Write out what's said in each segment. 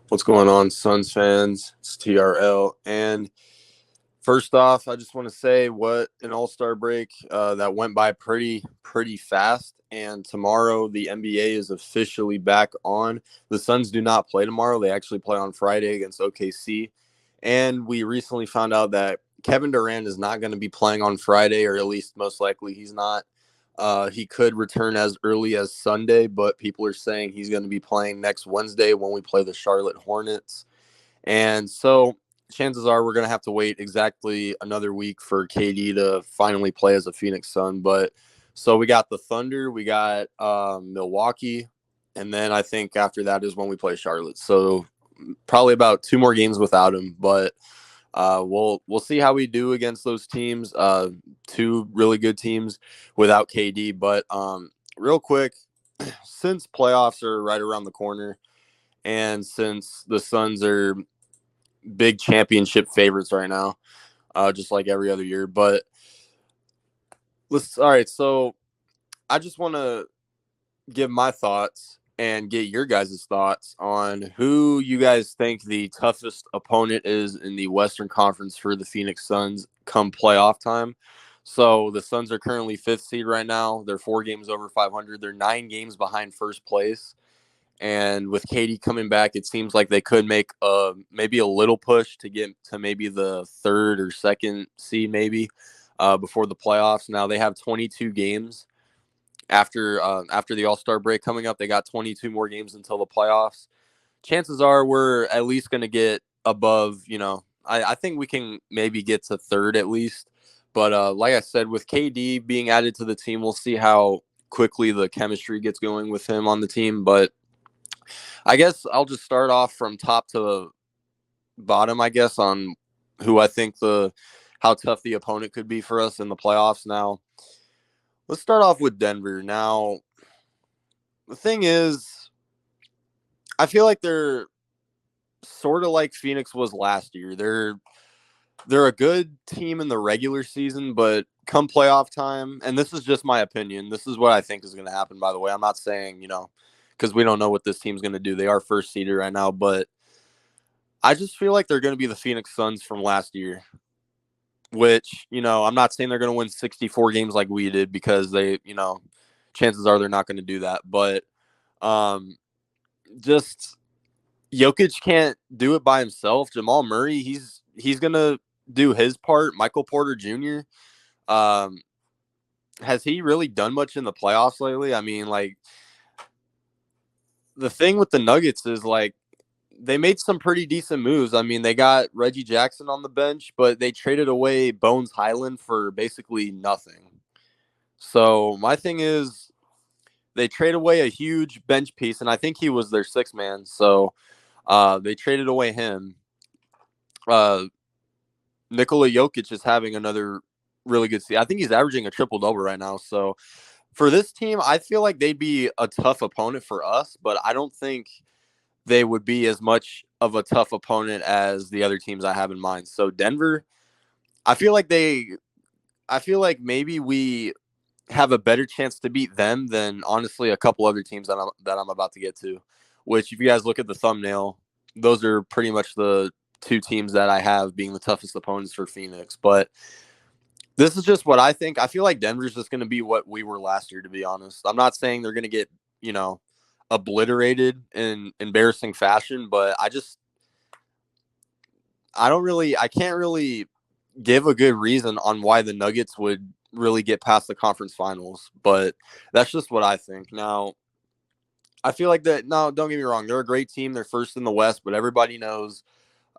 What's going on, Suns fans? It's TRL. And first off, I just want to say what an all-star break that went by pretty fast. And tomorrow, the NBA is officially back on. The Suns do not play tomorrow. They actually play on Friday against OKC. And we recently found out that Kevin Durant is not going to be playing on Friday, or at least most likely he's not. He could return as early as Sunday, but people are saying he's going to be playing next Wednesday when we play the Charlotte Hornets. And so chances are we're going to have to wait exactly another week for KD to finally play as a Phoenix Sun. But so we got the Thunder, we got Milwaukee, and then I think after that is when we play Charlotte. So probably about two more games without him, but we'll see how we do against those teams. Two really good teams without KD. But real quick, since playoffs are right around the corner, and since the Suns are big championship favorites right now, just like every other year. But let's all right. So I just want to give my thoughts and get your guys' thoughts on who you guys think the toughest opponent is in the Western Conference for the Phoenix Suns come playoff time. So the Suns are currently fifth seed right now. They're 4 games over 500. They're 9 games behind first place. And with KD coming back, it seems like they could make maybe a little push to get to maybe the third or second seed, maybe before the playoffs. Now they have 22 games after the All-Star break coming up. They got 22 more games until the playoffs. Chances are we're at least going to get above. I think we can maybe get to third at least. But like I said, with KD being added to the team, we'll see how quickly the chemistry gets going with him on the team. But I guess I'll just start off from top to bottom, I guess, on who I think how tough the opponent could be for us in the playoffs. Now, let's start off with Denver. Now, the thing is, I feel like they're sort of like Phoenix was last year. They're a good team in the regular season, but come playoff time, and this is just my opinion. This is what I think is going to happen, by the way. I'm not saying, because we don't know what this team's going to do. They are first seeder right now, but I just feel like they're going to be the Phoenix Suns from last year, which, I'm not saying they're going to win 64 games like we did because chances are they're not going to do that. But just Jokic can't do it by himself. Jamal Murray, he's going to do his part. Michael Porter Jr., has he really done much in the playoffs lately? I mean, like, the thing with the Nuggets is, like, they made some pretty decent moves. I mean, they got Reggie Jackson on the bench, but they traded away Bones Highland for basically nothing. So my thing is, they trade away a huge bench piece, and I think he was their sixth man. So they traded away him. Nikola Jokic is having another really good season. I think he's averaging a triple double right now. So for this team, I feel like they'd be a tough opponent for us, but I don't think they would be as much of a tough opponent as the other teams I have in mind. So Denver, I feel like maybe we have a better chance to beat them than honestly a couple other teams that I'm about to get to. Which, if you guys look at the thumbnail, those are pretty much the two teams that I have being the toughest opponents for Phoenix. But this is just what I think. I feel like Denver's just going to be what we were last year, to be honest. I'm not saying they're going to get, obliterated in embarrassing fashion, but I can't really give a good reason on why the Nuggets would really get past the conference finals, but that's just what I think. Now, I feel like that. No, don't get me wrong. They're a great team. They're first in the West, but everybody knows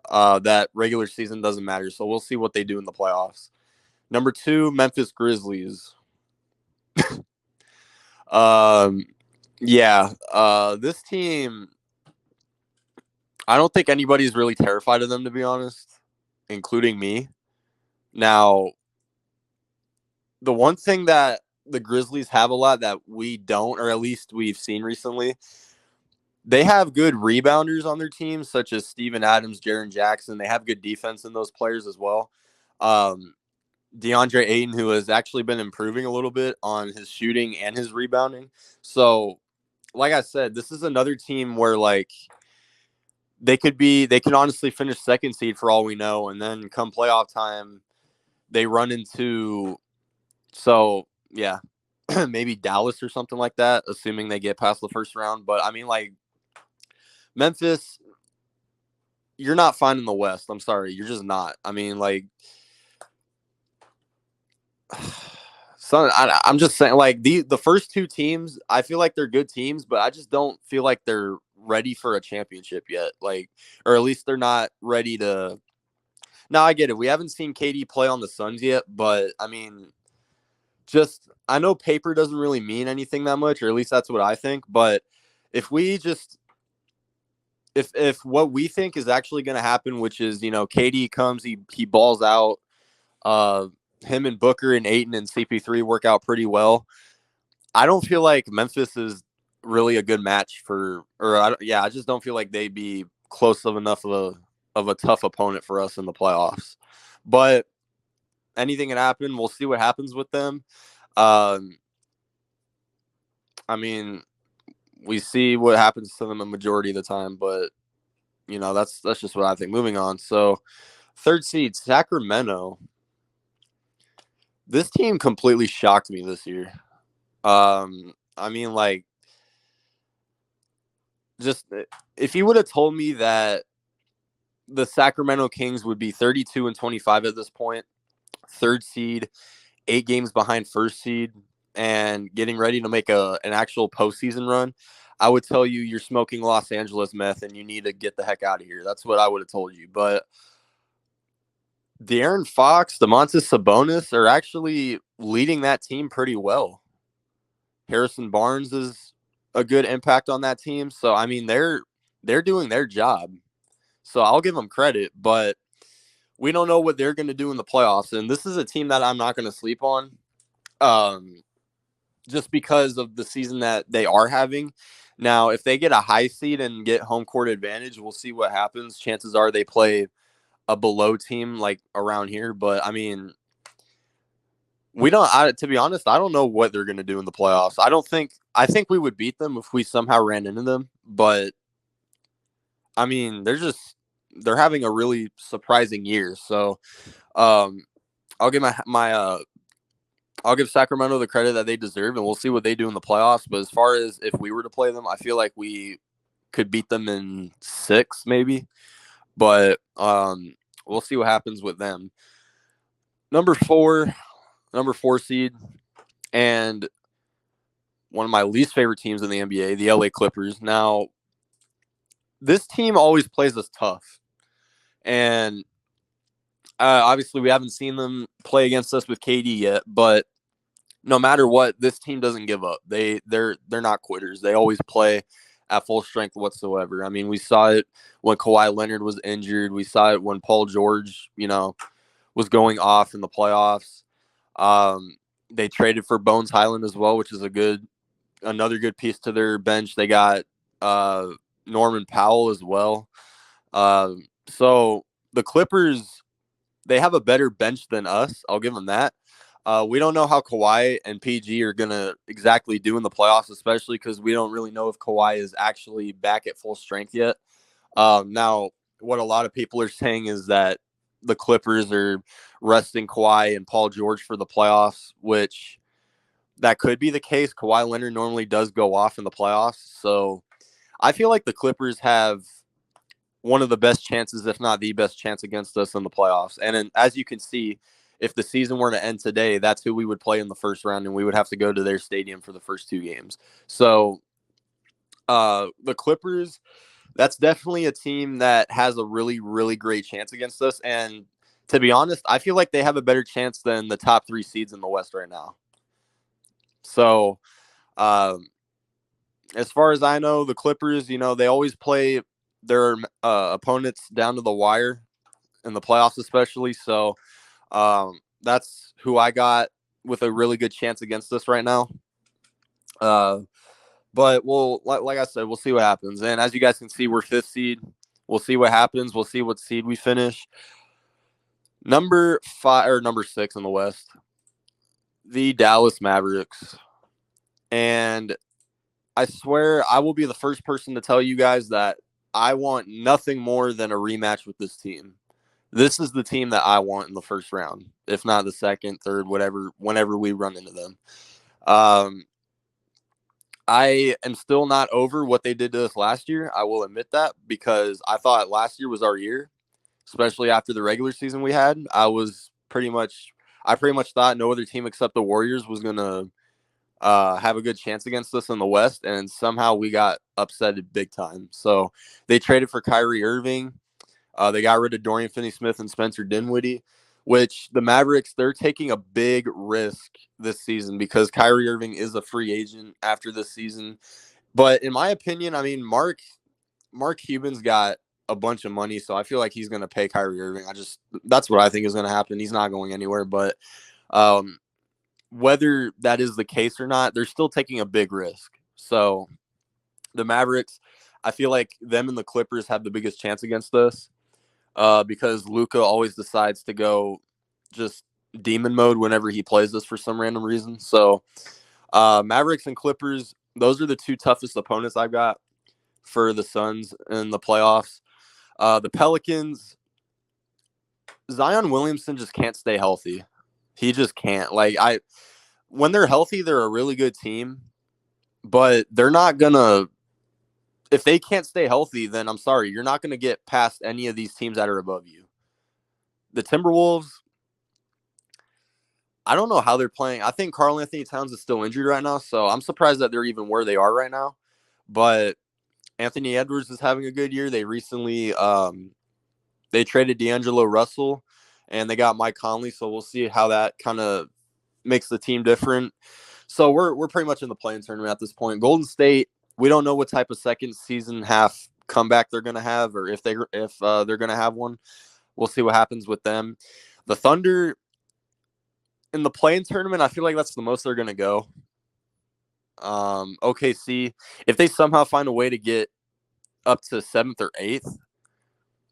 that regular season doesn't matter. So we'll see what they do in the playoffs. Number two, Memphis Grizzlies. Um, yeah, this team, I don't think anybody's really terrified of them, to be honest, including me. Now, the one thing that the Grizzlies have a lot that we don't, or at least we've seen recently, they have good rebounders on their team, such as Steven Adams, Jaren Jackson. They have good defense in those players as well. DeAndre Ayton, who has actually been improving a little bit on his shooting and his rebounding. So, like I said, this is another team where, like, they can honestly finish second seed for all we know, and then come playoff time, they run into yeah, maybe Dallas or something like that, assuming they get past the first round. But I mean, like Memphis, you're not finding the West. I'm sorry, you're just not. I mean, like, I'm just saying, like the first two teams, I feel like they're good teams, but I just don't feel like they're ready for a championship yet. Like, or at least they're not ready to. Now I get it. We haven't seen KD play on the Suns yet, but I mean, just I know paper doesn't really mean anything that much, or at least that's what I think. But if we just if what we think is actually going to happen, which is KD comes, he balls out, uh, him and Booker and Ayton and CP3 work out pretty well. I don't feel like Memphis is really a good match I just don't feel like they'd be close enough of a tough opponent for us in the playoffs. But anything can happen. We'll see what happens with them. I mean, we see what happens to them a majority of the time, but that's just what I think. Moving on. So, third seed Sacramento. This team completely shocked me this year. I mean, like, just if you would have told me that the Sacramento Kings would be 32-25 at this point, third seed, 8 games behind first seed, and getting ready to make an actual postseason run, I would tell you you're smoking Los Angeles meth and you need to get the heck out of here. That's what I would have told you. But De'Aaron Fox, Domantas Sabonis are actually leading that team pretty well. Harrison Barnes is a good impact on that team. So I mean they're doing their job. So I'll give them credit, but we don't know what they're going to do in the playoffs. And this is a team that I'm not going to sleep on, just because of the season that they are having. Now, if they get a high seed and get home court advantage, we'll see what happens. Chances are they play a below team like around here. But I mean, to be honest, I don't know what they're going to do in the playoffs. I think we would beat them if we somehow ran into them. But I mean, they're having a really surprising year. So, I'll give I'll give Sacramento the credit that they deserve, and we'll see what they do in the playoffs. But as far as if we were to play them, I feel like we could beat them in 6, maybe. But we'll see what happens with them. Number 4 seed, and one of my least favorite teams in the NBA, the LA Clippers. Now, this team always plays us tough, and obviously we haven't seen them play against us with KD yet, but no matter what, this team doesn't give up. They're not quitters. They always play at full strength whatsoever. I mean, we saw it when Kawhi Leonard was injured. We saw it when Paul George, was going off in the playoffs. They traded for Bones Highland as well, which is another good piece to their bench. They got Norman Powell as well. So the Clippers, they have a better bench than us. I'll give them that. We don't know how Kawhi and PG are going to exactly do in the playoffs, especially because we don't really know if Kawhi is actually back at full strength yet. Now, what a lot of people are saying is that the Clippers are resting Kawhi and Paul George for the playoffs, which that could be the case. Kawhi Leonard normally does go off in the playoffs. So I feel like the Clippers have one of the best chances, if not the best chance against us in the playoffs. And as you can see, if the season were to end today, that's who we would play in the first round, and we would have to go to their stadium for the first 2 games. So the Clippers, that's definitely a team that has a really, really great chance against us. And to be honest, I feel like they have a better chance than the top 3 seeds in the West right now. So as far as I know, the Clippers, they always play their opponents down to the wire in the playoffs, especially. So that's who I got with a really good chance against us right now. But like I said, we'll see what happens. And as you guys can see, we're 5th seed. We'll see what happens. We'll see what seed we finish. Number 5 or number 6 in the West, the Dallas Mavericks. And I swear I will be the first person to tell you guys that I want nothing more than a rematch with this team. This is the team that I want in the first round, if not the second, third, whatever, whenever we run into them. Um, I am still not over what they did to us last year. I will admit that, because I thought last year was our year, especially after the regular season we had. I pretty much thought no other team except the Warriors was gonna have a good chance against us in the West, and somehow we got upset big time. So they traded for Kyrie Irving. They got rid of Dorian Finney-Smith and Spencer Dinwiddie, which the Mavericks, they're taking a big risk this season because Kyrie Irving is a free agent after this season. But in my opinion, I mean, Mark Cuban's got a bunch of money, so I feel like he's going to pay Kyrie Irving. That's what I think is going to happen. He's not going anywhere, but um, whether that is the case or not, they're still taking a big risk. So the Mavericks, I feel like them and the Clippers have the biggest chance against us, because Luka always decides to go just demon mode whenever he plays us for some random reason. So Mavericks and Clippers, those are the two toughest opponents I've got for the Suns in the playoffs. The Pelicans, Zion Williamson just can't stay healthy. He just can't. When they're healthy, they're a really good team, but they're not gonna. If they can't stay healthy, then I'm sorry, you're not gonna get past any of these teams that are above you. The Timberwolves, I don't know how they're playing. I think Karl-Anthony Towns is still injured right now, so I'm surprised that they're even where they are right now. But Anthony Edwards is having a good year. They recently they traded D'Angelo Russell, and they got Mike Conley, so we'll see how that kind of makes the team different. So we're pretty much in the play-in tournament at this point. Golden State, we don't know what type of second season half comeback they're going to have, or if they're going to have one. We'll see what happens with them. The Thunder, in the play-in tournament, I feel like that's the most they're going to go. OKC, if they somehow find a way to get up to 7th or 8th,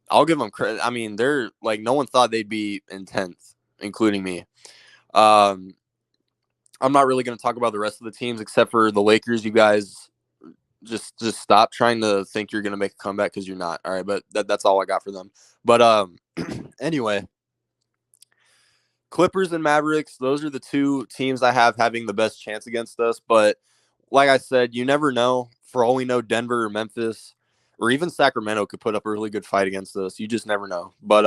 I'll give them credit. I mean, they're like, no one thought they'd be in 10th, including me. I'm not really going to talk about the rest of the teams except for the Lakers. You guys just stop trying to think you're going to make a comeback, because you're not. All right, but that's all I got for them. But anyway, Clippers and Mavericks, those are the two teams I have having the best chance against us. But like I said, you never know. For all we know, Denver or Memphis or even Sacramento could put up a really good fight against us. You just never know. But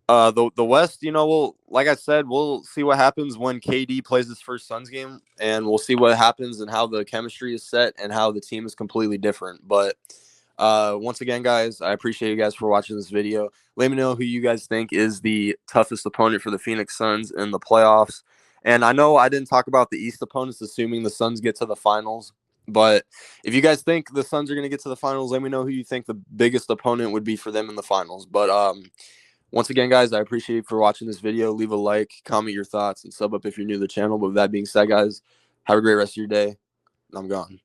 the West, like I said, we'll see what happens when KD plays his first Suns game, and we'll see what happens and how the chemistry is set and how the team is completely different. But once again, guys, I appreciate you guys for watching this video. Let me know who you guys think is the toughest opponent for the Phoenix Suns in the playoffs. And I know I didn't talk about the East opponents, assuming the Suns get to the finals. But if you guys think the Suns are going to get to the finals, let me know who you think the biggest opponent would be for them in the finals. But once again, guys, I appreciate you for watching this video. Leave a like, comment your thoughts, and sub up if you're new to the channel. But with that being said, guys, have a great rest of your day. I'm gone.